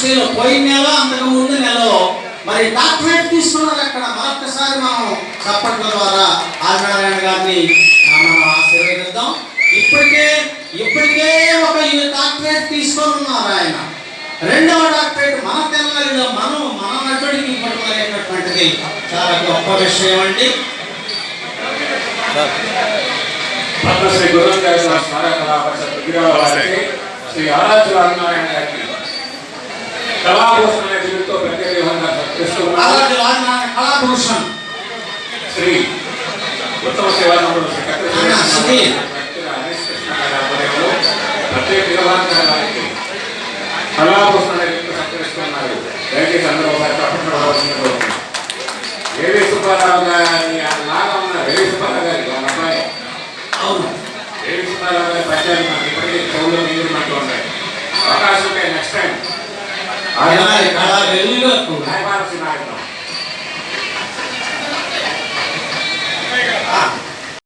యూనివర్సిటీలో పోయిన నెల అంతకు ముందు నెలలో మరి డాక్టరేట్ తీసుకున్నారు. అక్కడ మరొకసారి మనం చప్పట్ల ద్వారా ఆదినారాయణ గారిని మనం ఆశీర్వదిద్దాం. ఇప్పటికే ఒక డాక్టరేట్ తీసుకొని ఉన్నారు ఆయన. రెండవ డాక్టరేట్ మన తెలంగాణలో మన నటుడికి పట్టుకునేటటువంటిది చాలా గొప్ప విషయం అండి. పద్మశ్రీ గురువంగారి స్మారక కళా పరిషత్ శ్రీ ఆరాధ్య ఆదినారాయణ గారికి కళాభూషణ అనే బిరుదుతో ప్రత్యేక విధంగా కళాభూషణ్ శ్రీ ఉత్తమ సేవానందుడు శ్రీ ప్రత్యేక విధంగా గారికి కళాభూషణ అనే బిరుదు సత్కరిస్తున్నారు. దయచేసి అందరూ ఒకసారి తప్పకుండా ఏవి సుబ్బారావు గారి లాగా ఉన్న ఏవి సుబ్బారావు గారికి వాళ్ళ అబ్బాయి ఏవి సుబ్బారావు గారి పద్యాలు నాకు ఇప్పటికీ చెవులో మిగిలినట్టు ఉన్నాయి. అవకాశం ఉంటే నెక్స్ట్ టైం కళా